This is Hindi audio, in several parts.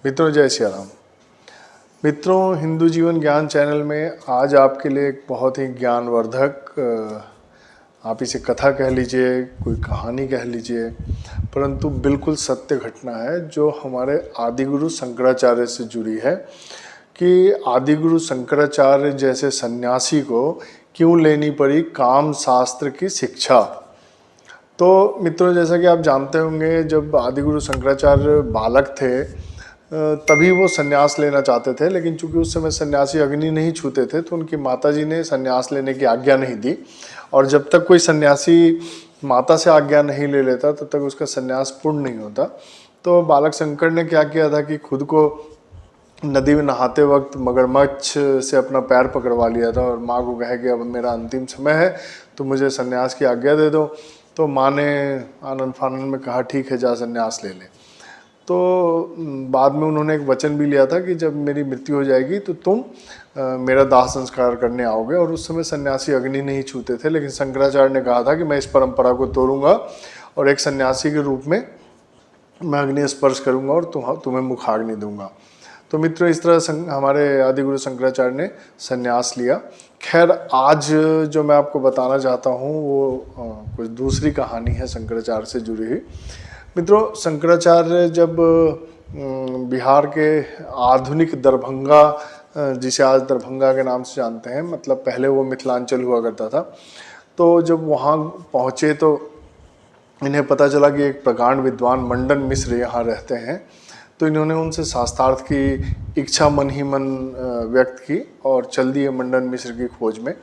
मित्रों, जय श्री राम। मित्रों, हिंदू जीवन ज्ञान चैनल में आज आपके लिए एक बहुत ही ज्ञानवर्धक, आप इसे कथा कह लीजिए, कोई कहानी कह लीजिए, परंतु बिल्कुल सत्य घटना है जो हमारे आदिगुरु शंकराचार्य से जुड़ी है कि आदिगुरु शंकराचार्य जैसे सन्यासी को क्यों लेनी पड़ी काम शास्त्र की शिक्षा। तो मित्रों, जैसा कि आप जानते होंगे, जब आदिगुरु शंकराचार्य बालक थे तभी वो सन्यास लेना चाहते थे, लेकिन चूंकि उस समय सन्यासी अग्नि नहीं छूते थे तो उनकी माताजी ने सन्यास लेने की आज्ञा नहीं दी। और जब तक कोई सन्यासी माता से आज्ञा नहीं ले लेता तब तक उसका सन्यास पूर्ण नहीं होता। तो बालक शंकर ने क्या किया था कि खुद को नदी में नहाते वक्त मगरमच्छ से अपना पैर पकड़वा लिया था और माँ को कहा कि अब मेरा अंतिम समय है तो मुझे सन्यास की आज्ञा दे दो। तो माँ ने आनंद फानंद में कहा ठीक है, जा सन्यास ले ले। तो बाद में उन्होंने एक वचन भी लिया था कि जब मेरी मृत्यु हो जाएगी तो तुम मेरा दाह संस्कार करने आओगे। और उस समय सन्यासी अग्नि नहीं छूते थे, लेकिन शंकराचार्य ने कहा था कि मैं इस परंपरा को तोड़ूंगा और एक सन्यासी के रूप में मैं अग्नि स्पर्श करूंगा और तुम्हें मुखाग्नि दूंगा। तो मित्रों, इस तरह हमारे आदिगुरु शंकराचार्य ने सन्यास लिया। खैर, आज जो मैं आपको बताना चाहता हूँ वो कुछ दूसरी कहानी है शंकराचार्य से जुड़ी हुई। मित्रों, शंकराचार्य जब बिहार के आधुनिक दरभंगा, जिसे आज दरभंगा के नाम से जानते हैं, मतलब पहले वो मिथिलांचल हुआ करता था, तो जब वहाँ पहुँचे तो इन्हें पता चला कि एक प्रकांड विद्वान मंडन मिश्र यहाँ रहते हैं। तो इन्होंने उनसे शास्त्रार्थ की इच्छा मन ही मन व्यक्त की और चल दिए मंडन मिश्र की खोज में।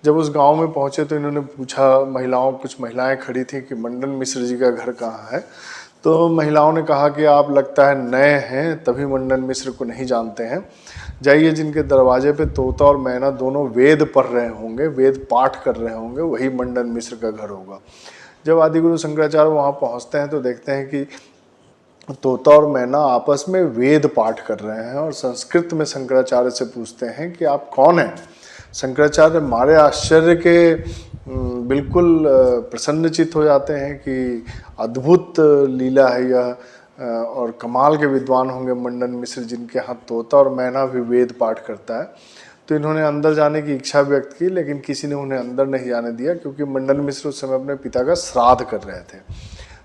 जब उस गांव में पहुंचे तो इन्होंने पूछा, कुछ महिलाएं खड़ी थी, कि मंडन मिश्र जी का घर कहाँ है। तो महिलाओं ने कहा कि आप लगता है नए हैं, तभी मंडन मिश्र को नहीं जानते हैं। जाइए, जिनके दरवाजे पे तोता और मैना दोनों वेद पढ़ रहे होंगे, वेद पाठ कर रहे होंगे, वही मंडन मिश्र का घर होगा। जब आदिगुरु शंकराचार्य वहाँ पहुँचते हैं तो देखते हैं कि तोता और मैना आपस में वेद पाठ कर रहे हैं और संस्कृत में शंकराचार्य से पूछते हैं कि आप कौन हैं। शंकराचार्य मारे आश्चर्य के बिल्कुल प्रसन्नचित्त हो जाते हैं कि अद्भुत लीला है यह और कमाल के विद्वान होंगे मंडन मिश्र, जिनके हाथ तोता और मैना भी वेद पाठ करता है। तो इन्होंने अंदर जाने की इच्छा व्यक्त की, लेकिन किसी ने उन्हें अंदर नहीं जाने दिया, क्योंकि मंडन मिश्र उस समय अपने पिता का श्राद्ध कर रहे थे।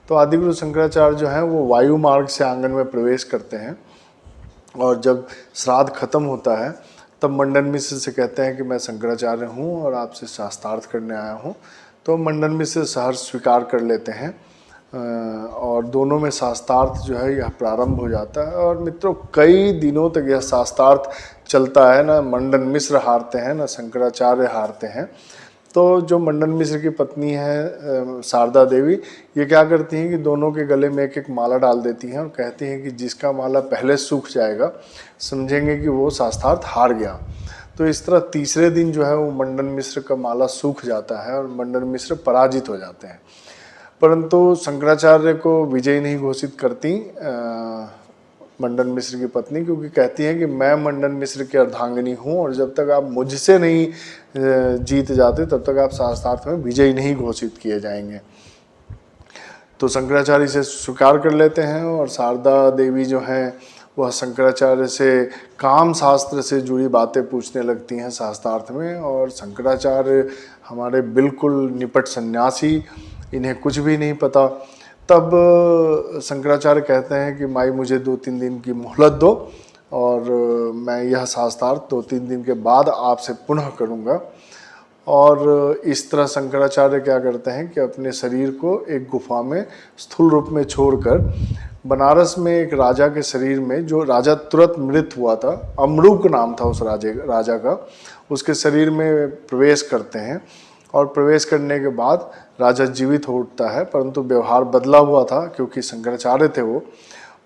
तो आदिगुरु शंकराचार्य जो हैं वो वायु मार्ग से आंगन में प्रवेश करते हैं और जब श्राद्ध खत्म होता है तब मंडन मिश्र से कहते हैं कि मैं शंकराचार्य हूँ और आपसे शास्त्रार्थ करने आया हूँ। तो मंडन मिश्र सहर्ष स्वीकार कर लेते हैं और दोनों में शास्त्रार्थ जो है यह प्रारंभ हो जाता है। और मित्रों, कई दिनों तक यह शास्त्रार्थ चलता है, ना मंडन मिश्र हारते हैं ना शंकराचार्य हारते हैं। तो जो मंडन मिश्र की पत्नी है शारदा देवी, ये क्या करती हैं कि दोनों के गले में एक एक माला डाल देती हैं और कहती हैं कि जिसका माला पहले सूख जाएगा समझेंगे कि वो शास्त्रार्थ हार गया। तो इस तरह तीसरे दिन जो है वो मंडन मिश्र का माला सूख जाता है और मंडन मिश्र पराजित हो जाते हैं। परंतु शंकराचार्य को विजयी नहीं घोषित करती मंडन मिश्र की पत्नी, क्योंकि कहती हैं कि मैं मंडन मिश्र की अर्धांगिनी हूँ और जब तक आप मुझसे नहीं जीत जाते तब तक आप शास्त्रार्थ में विजयी नहीं घोषित किए जाएंगे। तो शंकराचार्य इसे स्वीकार कर लेते हैं और शारदा देवी जो हैं वह शंकराचार्य से काम शास्त्र से जुड़ी बातें पूछने लगती हैं शास्त्रार्थ में। और शंकराचार्य हमारे बिल्कुल निपट सन्यासी, इन्हें कुछ भी नहीं पता। तब शंकराचार्य कहते हैं कि माई मुझे 2-3 दिन की मोहलत दो और मैं यह शास्त्रार्थ 2-3 दिन के बाद आपसे पुनः करूँगा। और इस तरह शंकराचार्य क्या करते हैं कि अपने शरीर को एक गुफा में स्थूल रूप में छोड़कर बनारस में एक राजा के शरीर में, जो राजा तुरंत मृत हुआ था, अमरूक नाम था उस राजा का, उसके शरीर में प्रवेश करते हैं। और प्रवेश करने के बाद राजा जीवित हो उठता है, परंतु व्यवहार बदला हुआ था क्योंकि शंकराचार्य थे वो।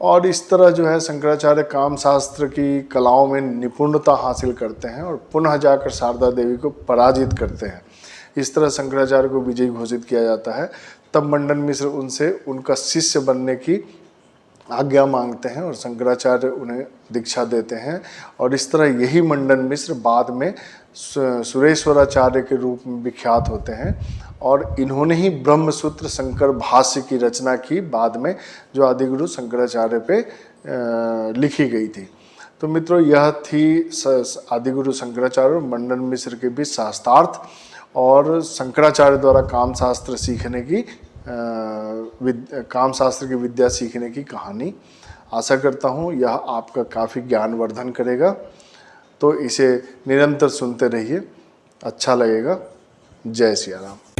और इस तरह जो है शंकराचार्य काम शास्त्र की कलाओं में निपुणता हासिल करते हैं और पुनः जाकर शारदा देवी को पराजित करते हैं। इस तरह शंकराचार्य को विजयी घोषित किया जाता है। तब मंडन मिश्र उनसे उनका शिष्य बनने की आज्ञा मांगते हैं और शंकराचार्य उन्हें दीक्षा देते हैं। और इस तरह यही मंडन मिश्र बाद में सुरेश्वराचार्य के रूप में विख्यात होते हैं और इन्होंने ही ब्रह्मसूत्र शंकर भाष्य की रचना की बाद में, जो आदिगुरु शंकराचार्य पे लिखी गई थी। तो मित्रों, यह थी आदिगुरु शंकराचार्य और मंडन मिश्र के बीच शास्त्रार्थ और शंकराचार्य द्वारा कामशास्त्र सीखने की कामशास्त्र की विद्या सीखने की कहानी। आशा करता हूँ यह आपका काफ़ी ज्ञानवर्धन करेगा, तो इसे निरंतर सुनते रहिए, अच्छा लगेगा। जय सिया राम।